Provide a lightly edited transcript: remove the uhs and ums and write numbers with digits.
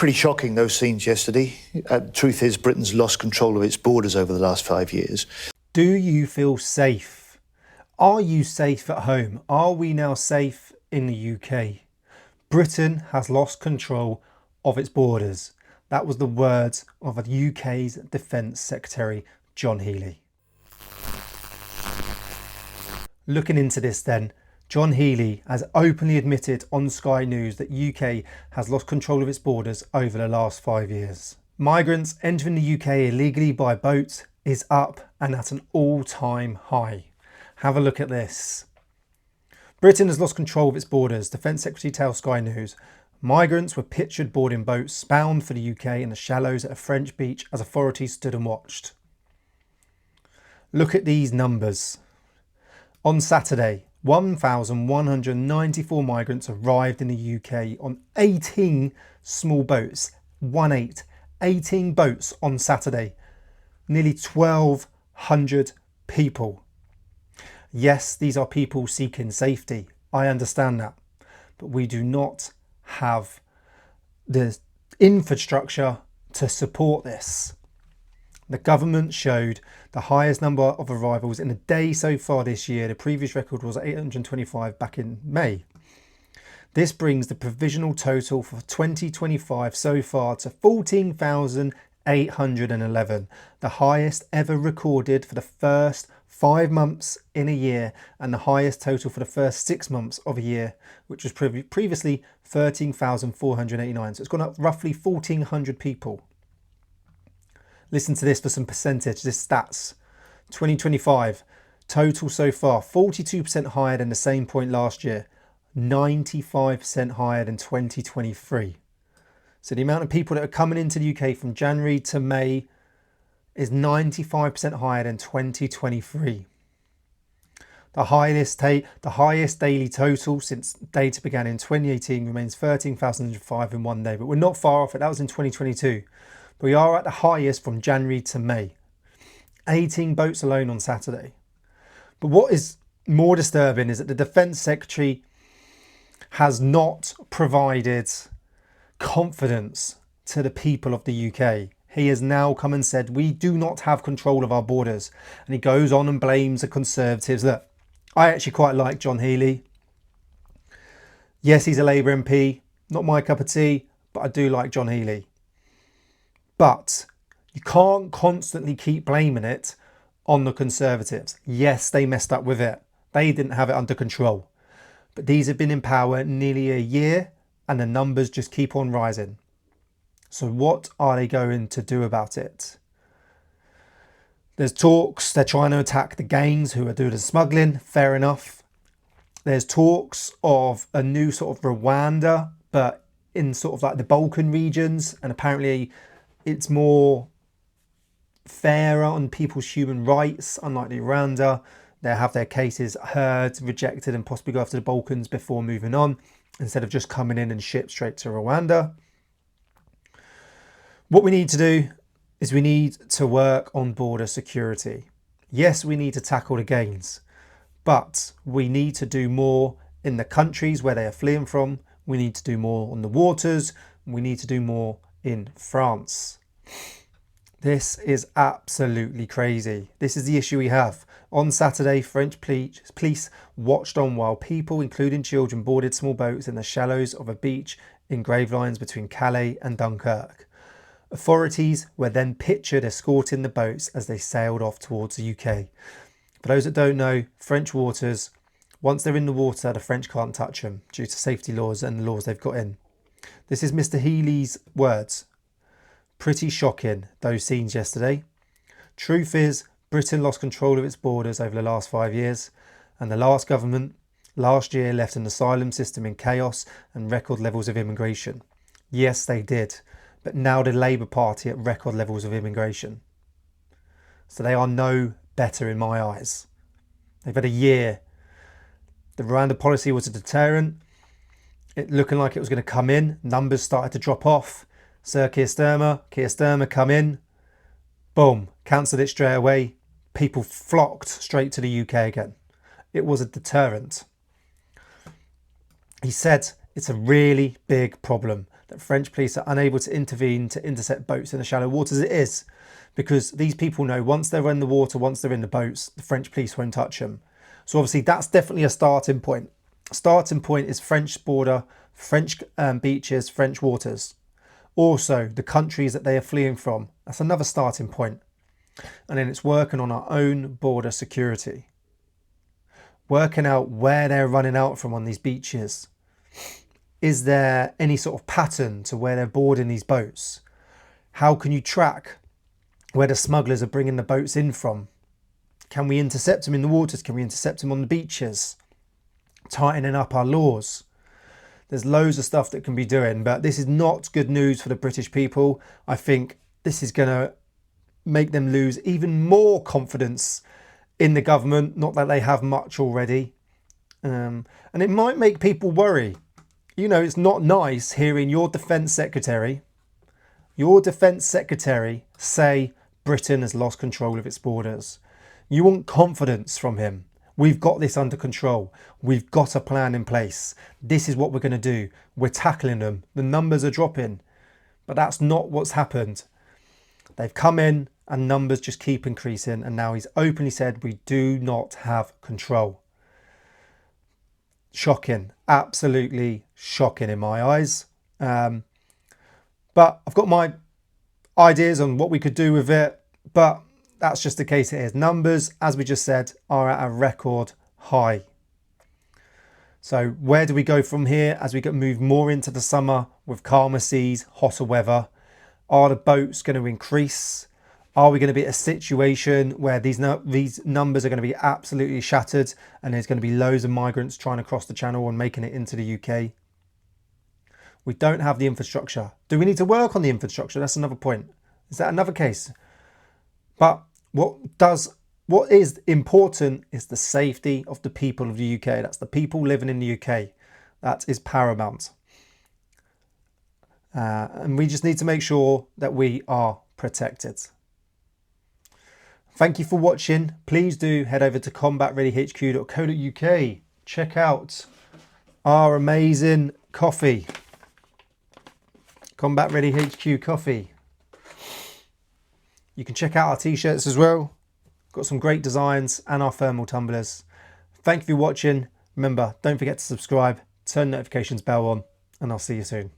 Pretty shocking, those scenes yesterday. Truth is, Britain's lost control of its borders over the last 5 years. Do you feel safe? Are you safe at home? Are we now safe in the UK? Britain has lost control of its borders. That was the words of the UK's Defence Secretary, John Healey. Looking into this then, John Healey has openly admitted on Sky News that UK has lost control of its borders over the last 5 years. Migrants entering the UK illegally by boat is up and at an all-time high. Have a look at this. Britain has lost control of its borders. Defence Secretary tells Sky News. Migrants were pictured boarding boats bound for the UK in the shallows at a French beach as authorities stood and watched. Look at these numbers. On Saturday, 1,194 migrants arrived in the UK on 18 small boats. 18 boats on Saturday. Nearly 1,200 people. Yes, these are people seeking safety. I understand that. But we do not have the infrastructure to support this. The government showed the highest number of arrivals in a day so far this year. The previous record was 825 back in May. This brings the provisional total for 2025 so far to 14,811, the highest ever recorded for the first 5 months in a year and the highest total for the first 6 months of a year, which was previously 13,489. So it's gone up roughly 1,400 people. Listen to this for some percentage, this stats. 2025, total so far, 42% higher than the same point last year, 95% higher than 2023. So the amount of people that are coming into the UK from January to May is 95% higher than 2023. The highest daily total since data began in 2018 remains 13,005 in one day, but we're not far off it. That was in 2022. But we are at the highest from January to May. 18 boats alone on Saturday. But what is more disturbing is that the Defence Secretary has not provided confidence to the people of the UK. He has now come and said, we do not have control of our borders. And he goes on and blames the Conservatives. Look, I actually quite like John Healey. Yes, he's a Labour MP. Not my cup of tea, but I do like John Healey. But you can't constantly keep blaming it on the Conservatives. Yes, they messed up with it. They didn't have it under control. But these have been in power nearly a year and the numbers just keep on rising. So what are they going to do about it? There's talks, they're trying to attack the gangs who are doing the smuggling, fair enough. There's talks of a new sort of Rwanda, but in sort of like the Balkan regions, and apparently it's more fairer on people's human rights, unlike the Rwanda. They have their cases heard, rejected, and possibly go after the Balkans before moving on, instead of just coming in and shipped straight to Rwanda. What we need to do is we need to work on border security. Yes, we need to tackle the gangs, but we need to do more in the countries where they are fleeing from. We need to do more on the waters. We need to do more in France. This is absolutely crazy. This is the issue we have. On Saturday, French police watched on while people, including children, boarded small boats in the shallows of a beach in Gravelines between Calais and Dunkirk. Authorities were then pictured escorting the boats as they sailed off towards the UK. For those that don't know, French waters, once they're in the water, the French can't touch them due to safety laws and the laws they've got in. This is Mr. Healey's words. Pretty shocking, those scenes yesterday. Truth is, Britain lost control of its borders over the last 5 years, and the last government last year left an asylum system in chaos and record levels of immigration. Yes, they did, but now the Labour Party at record levels of immigration. So they are no better in my eyes. They've had a year. The Rwanda policy was a deterrent. It looking like it was going to come in. Numbers started to drop off. Sir Keir Starmer come in. Boom, cancelled it straight away. People flocked straight to the UK again. It was a deterrent. He said it's a really big problem. that French police are unable to intervene to intercept boats in the shallow waters. It is, because these people know once they're in the water, once they're in the boats, the French police won't touch them. So obviously that's definitely a starting point. Starting point is French border, French beaches, French waters. Also, the countries that they are fleeing from. That's another starting point. And then it's working on our own border security. Working out where they're running out from on these beaches. Is there any sort of pattern to where they're boarding these boats? How can you track where the smugglers are bringing the boats in from? Can we intercept them in the waters? Can we intercept them on the beaches? Tightening up our laws. There's loads of stuff that can be doing, but this is not good news for the British people. I think this is going to make them lose even more confidence in the government, not that they have much already. And it might make people worry. You know, it's not nice hearing your defence secretary say Britain has lost control of its borders. You want confidence from him. We've got this under control. We've got a plan in place. This is what we're going to do. We're tackling them. The numbers are dropping. But that's not what's happened. They've come in and numbers just keep increasing. And now he's openly said we do not have control. Shocking. Absolutely shocking in my eyes. But I've got my ideas on what we could do with it. But that's just the case it is. Numbers, as we just said, are at a record high. So where do we go from here as we move more into the summer with calmer seas, hotter weather? Are the boats going to increase? Are we going to be at a situation where these numbers are going to be absolutely shattered and there's going to be loads of migrants trying to cross the channel and making it into the UK? We don't have the infrastructure. Do we need to work on the infrastructure? That's another point. Is that another case? But what is important is the safety of the people of the UK. That's the people living in the UK. That is paramount. And we just need to make sure that we are protected. Thank you for watching. Please do head over to combatreadyhq.co.uk. Check out our amazing coffee. Combat Ready HQ coffee. You can check out our t-shirts as well. Got some great designs and our thermal tumblers. Thank you for watching. Remember, don't forget to subscribe, turn notifications bell on, and I'll see you soon.